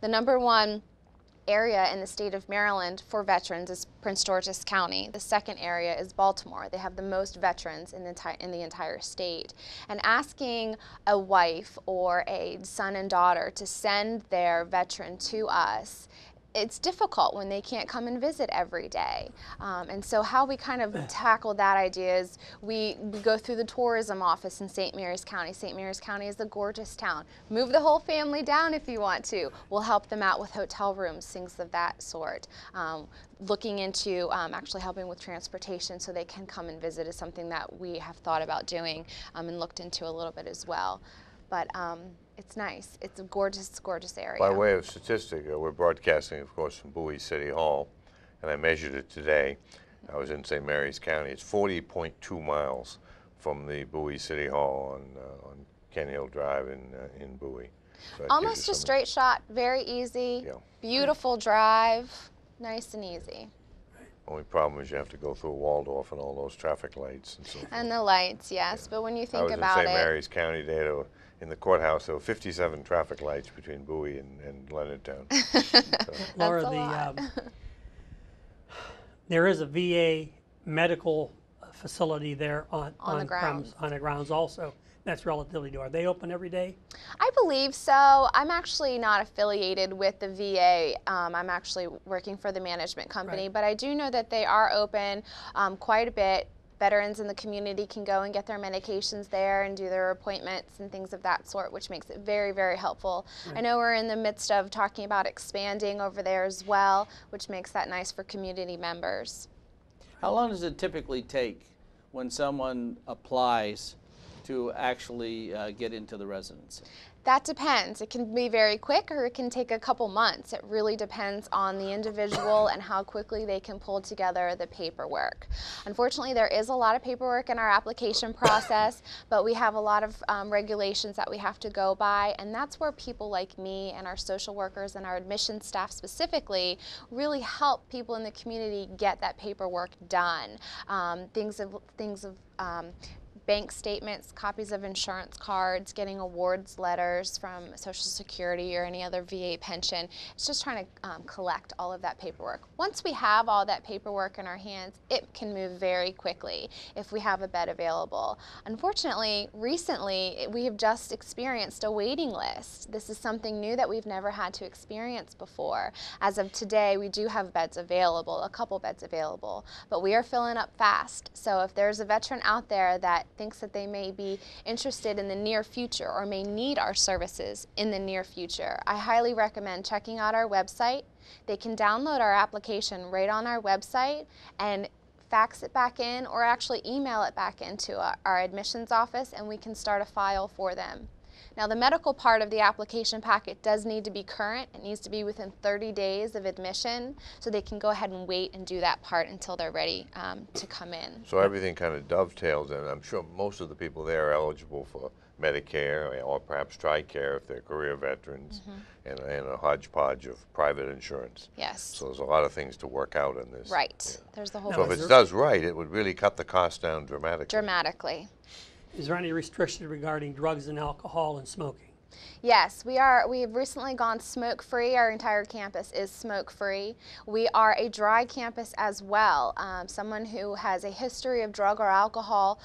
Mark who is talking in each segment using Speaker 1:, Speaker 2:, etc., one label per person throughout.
Speaker 1: The number one area in the state of Maryland for veterans is Prince George's County. The second area is Baltimore. They have the most veterans in the entire state. And asking a wife or a son and daughter to send their veteran to us, it's difficult when they can't come and visit every day. And so how we kind of tackle that idea is we go through the tourism office in St. Mary's County. St. Mary's County is a gorgeous town. Move the whole family down if you want to. We'll help them out with hotel rooms, things of that sort. Looking into actually helping with transportation so they can come and visit is something that we have thought about doing and looked into a little bit as well. But it's nice. It's a gorgeous, gorgeous area.
Speaker 2: By way of statistic, we're broadcasting, of course, from Bowie City Hall, and I measured it today. I was in St. Mary's County. It's 40.2 miles from the Bowie City Hall on Kent Hill Drive in Bowie. So
Speaker 1: almost a straight shot, very easy, beautiful drive, nice and easy.
Speaker 2: Only problem is you have to go through Waldorf and all those traffic lights and so forth.
Speaker 1: And the lights, yes, but when you think about
Speaker 2: I was in St. Mary's County today. In the courthouse, there were 57 traffic lights between Bowie and Leonardtown.
Speaker 3: Laura, there is a VA medical facility there on the grounds also. That's relatively new. Are they open every day?
Speaker 1: I believe so. I'm actually not affiliated with the VA. I'm actually working for the management company, but I do know that they are open quite a bit. Veterans in the community can go and get their medications there and do their appointments and things of that sort, which makes it very, very helpful. I know we're in the midst of talking about expanding over there as well, which makes that nice for community members.
Speaker 4: How long does it typically take when someone applies to actually get into the residency?
Speaker 1: That depends. It can be very quick or it can take a couple months. It really depends on the individual and how quickly they can pull together the paperwork. Unfortunately, there is a lot of paperwork in our application process, but we have a lot of regulations that we have to go by, and that's where people like me and our social workers and our admissions staff specifically really help people in the community get that paperwork done. Things of bank statements, copies of insurance cards, getting awards letters from Social Security or any other VA pension. It's just trying to collect all of that paperwork. Once we have all that paperwork in our hands, it can move very quickly if we have a bed available. Unfortunately, recently, we have just experienced a waiting list. This is something new that we've never had to experience before. As of today, we do have beds available, a couple beds available, but we are filling up fast. So if there's a veteran out there that thinks that they may be interested in the near future or may need our services in the near future, I highly recommend checking out our website. They can download our application right on our website and fax it back in or actually email it back into our admissions office, and we can start a file for them. Now, the medical part of the application packet does need to be current. It needs to be within 30 days of admission, so they can go ahead and wait and do that part until they're ready to come in.
Speaker 2: So everything kind of dovetails, and I'm sure most of the people there are eligible for Medicare or perhaps TRICARE if they're career veterans, and a hodgepodge of private insurance.
Speaker 1: Yes.
Speaker 2: So there's a lot of things to work out in this.
Speaker 1: Right. There's the whole.
Speaker 2: So if it does right, it would really cut the cost down dramatically.
Speaker 1: Dramatically.
Speaker 3: Is there any restriction regarding drugs and alcohol and smoking?
Speaker 1: Yes, we have recently gone smoke-free. Our entire campus is smoke-free. We are a dry campus as well. Someone who has a history of drug or alcohol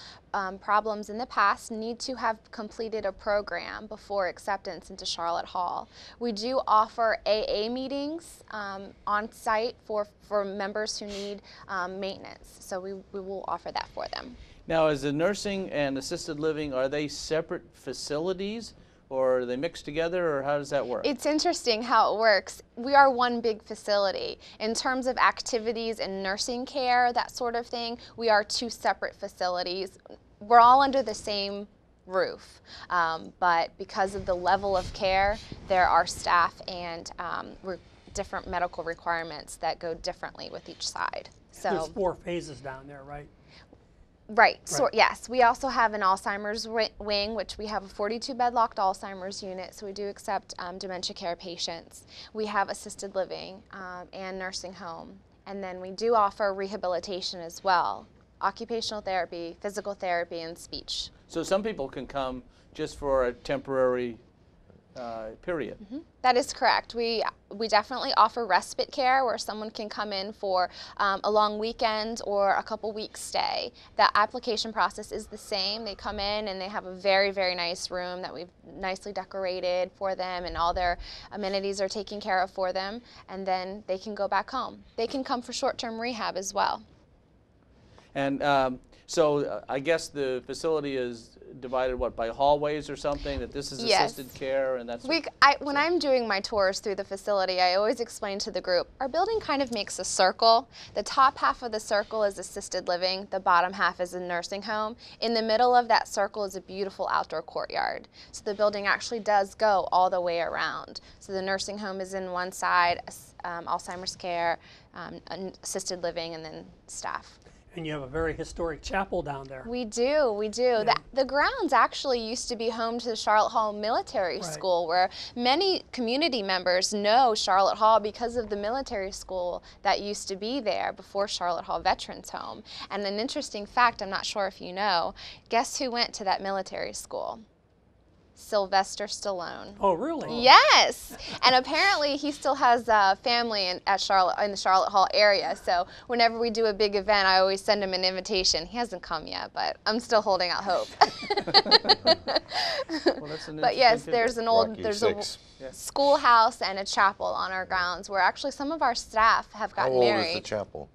Speaker 1: problems in the past need to have completed a program before acceptance into Charlotte Hall. We do offer AA meetings on site for members who need maintenance, so we will offer that for them.
Speaker 4: Now, is the nursing and assisted living, are they separate facilities, or are they mixed together, or how does that work?
Speaker 1: It's interesting how it works. We are one big facility. In terms of activities and nursing care, that sort of thing, we are two separate facilities. We're all under the same roof, but because of the level of care, there are staff and different medical requirements that go differently with each side. So
Speaker 3: there's 4 phases down there, right?
Speaker 1: Right. So yes, we also have an Alzheimer's wing, which we have a 42-bed locked Alzheimer's unit, so we do accept dementia care patients. We have assisted living and nursing home, and then we do offer rehabilitation as well, occupational therapy, physical therapy, and speech.
Speaker 4: So some people can come just for a temporary period.
Speaker 1: That is correct. We definitely offer respite care where someone can come in for a long weekend or a couple weeks stay. That application process is the same. They come in and they have a very, very nice room that we've nicely decorated for them, and all their amenities are taken care of for them, and then they can go back home. They can come for short-term rehab as well.
Speaker 4: And so I guess the facility is divided, what, by hallways or something, that this is
Speaker 1: Yes.
Speaker 4: assisted care and that's
Speaker 1: When I'm doing my tours through the facility, I always explain to the group, our building kind of makes a circle. The top half of the circle is assisted living, the bottom half is a nursing home. In the middle of that circle is a beautiful outdoor courtyard. So the building actually does go all the way around. So the nursing home is in one side, Alzheimer's care, assisted living, and then staff.
Speaker 3: And you have a very historic chapel down there.
Speaker 1: We do, we do. The grounds actually used to be home to the Charlotte Hall Military School, where many community members know Charlotte Hall because of the military school that used to be there before Charlotte Hall Veterans Home. And an interesting fact, I'm not sure if you know, guess who went to that military school? Sylvester Stallone.
Speaker 3: Oh, really?
Speaker 1: Yes, and apparently he still has family in the Charlotte Hall area. So whenever we do a big event, I always send him an invitation. He hasn't come yet, but I'm still holding out hope.
Speaker 4: Well, that's an
Speaker 1: But yes,
Speaker 4: interesting
Speaker 1: there's a schoolhouse and a chapel on our grounds where actually some of our staff have
Speaker 2: How
Speaker 1: gotten
Speaker 2: old
Speaker 1: married.
Speaker 2: is the chapel?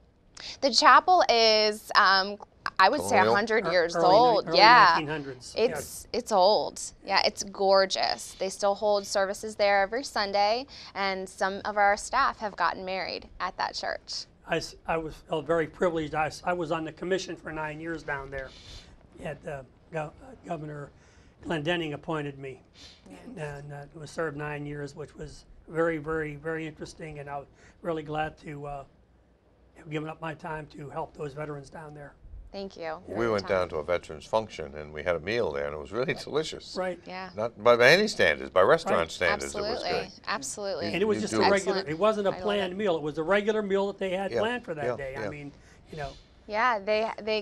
Speaker 1: The chapel is, I would say,
Speaker 2: Colonial?
Speaker 1: 100 years
Speaker 3: Early
Speaker 1: old.
Speaker 3: early
Speaker 1: Yeah,
Speaker 3: 1900s.
Speaker 1: it's old. Yeah, it's gorgeous. They still hold services there every Sunday, and some of our staff have gotten married at that church.
Speaker 3: I was felt very privileged. I was on the commission for 9 years down there. Governor Glendenning appointed me, and was served 9 years, which was very, very, very interesting. And I was really glad to have given up my time to help those veterans down there.
Speaker 1: Thank you. for
Speaker 2: We
Speaker 1: your
Speaker 2: went
Speaker 1: time.
Speaker 2: down to a veterans function and we had a meal there and it was really delicious.
Speaker 3: Right.
Speaker 1: Yeah.
Speaker 2: Not by any standards, by restaurant
Speaker 3: Right.
Speaker 2: standards it was
Speaker 1: Absolutely.
Speaker 2: good.
Speaker 1: Absolutely.
Speaker 3: And it was
Speaker 2: You
Speaker 3: just
Speaker 2: do-
Speaker 3: a regular.
Speaker 1: Excellent.
Speaker 3: It wasn't a
Speaker 1: I love
Speaker 3: planned
Speaker 1: it.
Speaker 3: meal. It was a regular meal that they had
Speaker 2: Yeah,
Speaker 3: planned for that
Speaker 2: yeah,
Speaker 3: day.
Speaker 2: yeah.
Speaker 3: I mean, you know.
Speaker 1: Yeah,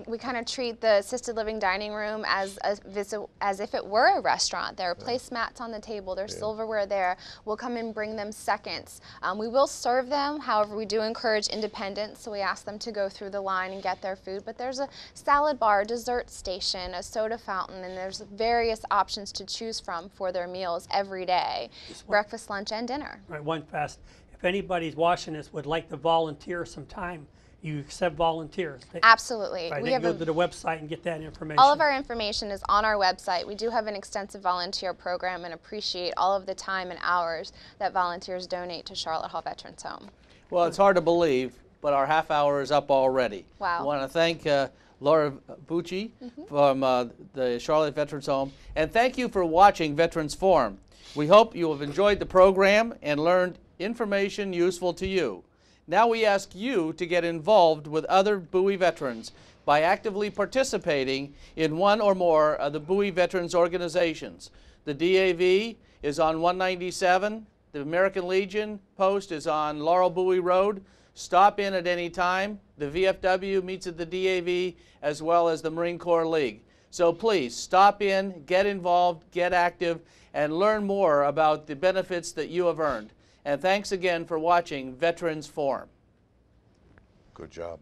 Speaker 1: we kind of treat the assisted living dining room as if it were a restaurant. There are placemats on the table. There's silverware there. We'll come and bring them seconds. We will serve them. However, we do encourage independence, so we ask them to go through the line and get their food. But there's a salad bar, a dessert station, a soda fountain, and there's various options to choose from for their meals every day, breakfast, lunch, and dinner.
Speaker 3: Right, one fast. If anybody's watching this would like to volunteer some time, you accept volunteers.
Speaker 1: Absolutely.
Speaker 3: Right,
Speaker 1: We
Speaker 3: they
Speaker 1: have
Speaker 3: can go to the website and get that information.
Speaker 1: all of our information is on our website. We do have an extensive volunteer program and appreciate all of the time and hours that volunteers donate to Charlotte Hall Veterans Home.
Speaker 4: Well, it's hard to believe, but our half hour is up already.
Speaker 1: Wow.
Speaker 4: I want to thank Laura Bucci from the Charlotte Veterans Home, and thank you for watching Veterans Forum. We hope you have enjoyed the program and learned information useful to you. Now we ask you to get involved with other Bowie veterans by actively participating in one or more of the Bowie Veterans organizations. The DAV is on 197. The American Legion post is on Laurel Bowie Road. Stop in at any time. The VFW meets at the DAV as well as the Marine Corps League. So please stop in, get involved, get active, and learn more about the benefits that you have earned. And thanks again for watching Veterans Forum.
Speaker 2: Good job.